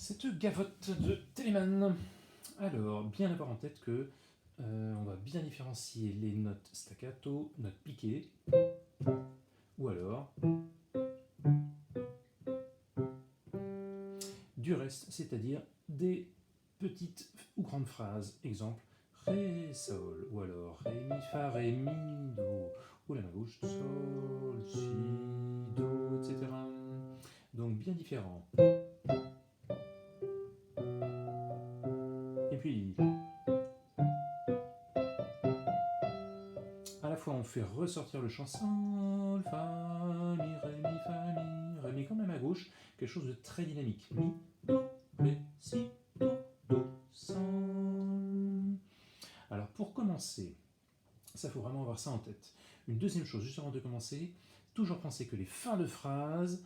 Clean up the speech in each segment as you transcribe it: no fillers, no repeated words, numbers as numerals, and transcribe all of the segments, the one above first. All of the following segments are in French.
Cette gavotte de Telemann. Alors, bien avoir en tête que on va bien différencier les notes staccato, notes piquées, ou alors du reste, c'est-à-dire des petites ou grandes phrases. Exemple, ré, sol, ou alors ré, mi, fa, ré, mi, do, ou la main gauche, sol, si, do, etc. Donc bien différent. Et puis, à la fois on fait ressortir le chant sol, fa, mi, ré, mi, fa, mi, ré, mi, quand même à gauche, quelque chose de très dynamique. Mi, do, ré, si, do, sol. Alors pour commencer, ça faut vraiment avoir ça en tête. Une deuxième chose, juste avant de commencer, toujours penser que les fins de phrase,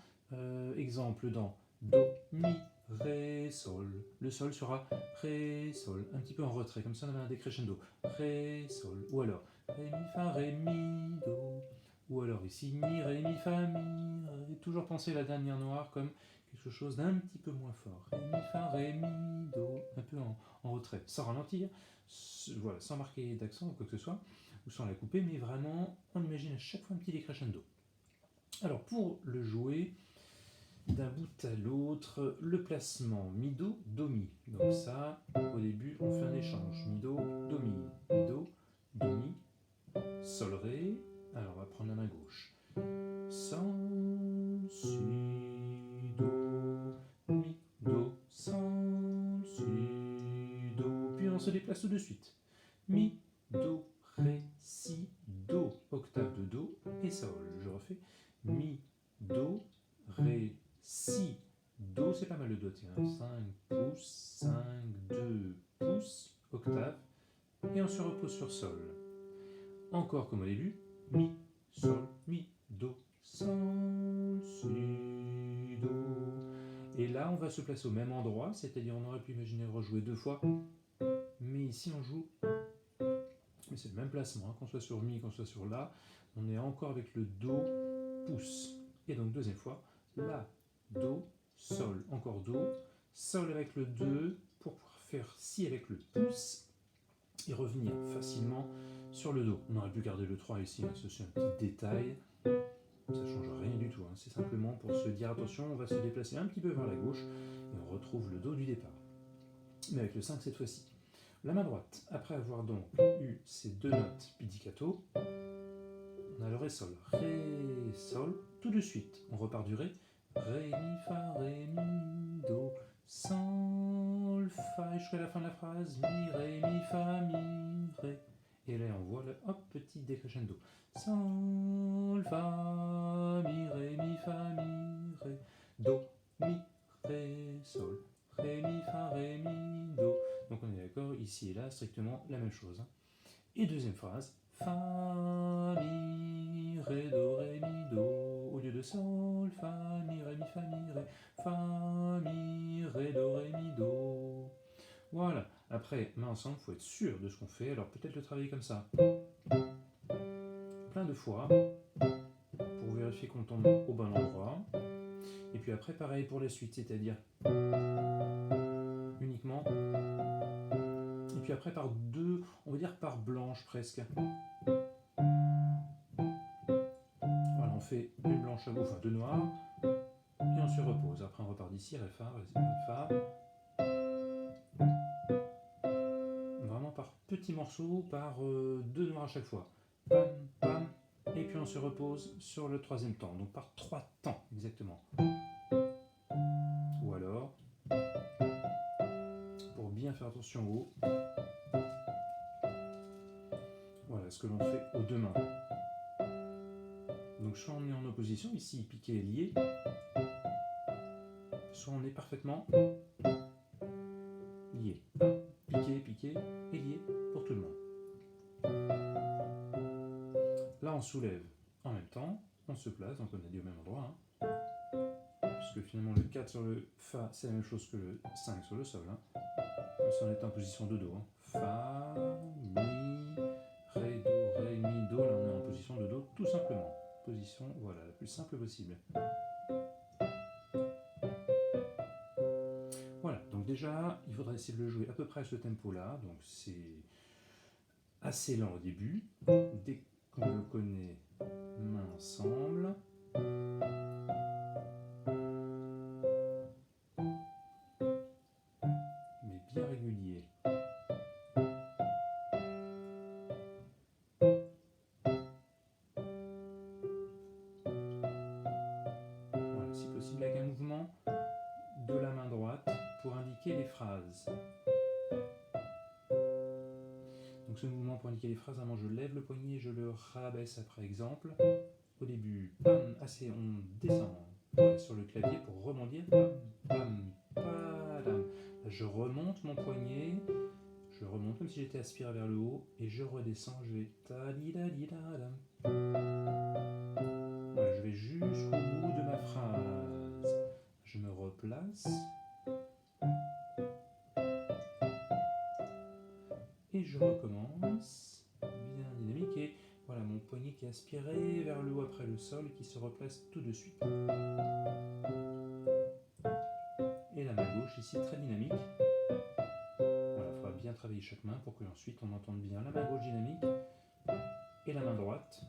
exemple dans do, mi, ré, sol, le sol sera ré, sol, un petit peu en retrait, comme ça on a un décrescendo, ré, sol, ou alors ré, mi, fa, ré, mi, do, ou alors ici mi, ré, mi, fa, mi, ré. Toujours penser la dernière noire comme quelque chose d'un petit peu moins fort, ré, mi, fa, ré, mi, do, un peu en retrait, sans ralentir, voilà, sans marquer d'accent ou quoi que ce soit, ou sans la couper, mais vraiment, on imagine à chaque fois un petit décrescendo. Alors pour le jouer, d'un bout à l'autre, le placement mi-do, do-mi. Donc ça, au début, on fait un échange. Mi-do, do-mi, mi-do, do-mi, sol-ré. Alors on va prendre la main gauche. Sol, si, do, mi, do, sol, si, do. Puis on se déplace tout de suite. Mi, do, ré, si, do, octave de do et sol. Je refais mi, do, ré, si, do, c'est pas mal le do, tiens, 5 pouces, 5, 2 pouces, octave, et on se repose sur sol. Encore comme au début, mi, sol, mi, do, sol, si, do. Et là, on va se placer au même endroit, c'est-à-dire on aurait pu imaginer rejouer deux fois, mais ici on joue, mais c'est le même placement, hein, qu'on soit sur mi, qu'on soit sur la, on est encore avec le do, pouce. Et donc deuxième fois, la, do, sol, encore do, sol avec le 2 pour pouvoir faire si avec le pouce et revenir facilement sur le do. On aurait pu garder le 3 ici, hein, c'est un petit détail, ça ne change rien du tout, hein, c'est simplement pour se dire attention, on va se déplacer un petit peu vers la gauche et on retrouve le do du départ. Mais avec le 5 cette fois-ci. La main droite, après avoir donc eu ces deux notes pizzicato, on a le ré sol, ré sol, tout de suite, on repart du ré, ré mi fa ré mi do, sol fa, jusqu'à la fin de la phrase, mi ré mi fa mi ré, et là on voit le hop petit décrescendo, sol fa mi ré mi fa mi ré, do mi ré sol, ré mi fa ré mi do. Donc on est d'accord, ici et là strictement la même chose, hein. Et deuxième phrase, fa, mi, ré, do, ré, mi, do, au lieu de sol, fa, mi, ré, mi, fa, mi, ré, fa, mi, ré, do, ré, mi, do. Voilà, après, main ensemble, il faut être sûr de ce qu'on fait, alors peut-être le travailler comme ça. Plein de fois, pour vérifier qu'on tombe au bon endroit. Et puis après, pareil pour la suite, c'est-à-dire uniquement. Et puis après, par deux, on va dire par blanche presque. Voilà, on fait une blanche à gauche, enfin deux noires, et on se repose. Après, on repart d'ici, ré, fa, ré, fa. Vraiment par petits morceaux, par deux noirs à chaque fois. Pam, pam, et puis on se repose sur le troisième temps, donc par trois temps exactement. Ou alors, pour bien faire attention au haut, voilà ce que l'on fait aux deux mains. Donc soit on est en opposition, ici piqué et lié, soit on est parfaitement lié. Piqué, piqué et lié pour tout le monde. Là on soulève en même temps, on se place, donc on a dit au même endroit, hein, puisque finalement le 4 sur le Fa c'est la même chose que le 5 sur le Sol, hein. Comme si on était en position de Do, hein. Fa, Mi, Ré, Do, Ré, Mi, Do, là on est en position de Do tout simplement. Position, voilà, la plus simple possible. Voilà, Donc déjà, il faudra essayer de le jouer à peu près à ce tempo-là. Donc c'est assez lent au début. Dès qu'on le connaît, mains ensemble. Mais bien régulier. Voilà, si possible avec un mouvement de la main droite pour indiquer les phrases. Donc ce mouvement pour indiquer les phrases, vraiment je lève le poignet, je le rabaisse après exemple. Au début, pam, assez, on descend sur le clavier pour rebondir. Pam, pam, padam. Je remonte mon poignet, je remonte comme si j'étais aspiré vers le haut et je redescends, je vais ta-di-da-di-da-dam. Voilà, je vais jusqu'au bout de ma phrase. Je me replace. Et je recommence, bien dynamique, et voilà mon poignet qui est aspiré vers le haut après le sol et qui se replace tout de suite. Et la main gauche ici très dynamique. Voilà, il faudra bien travailler chaque main pour que ensuite on entende bien la main gauche dynamique et la main droite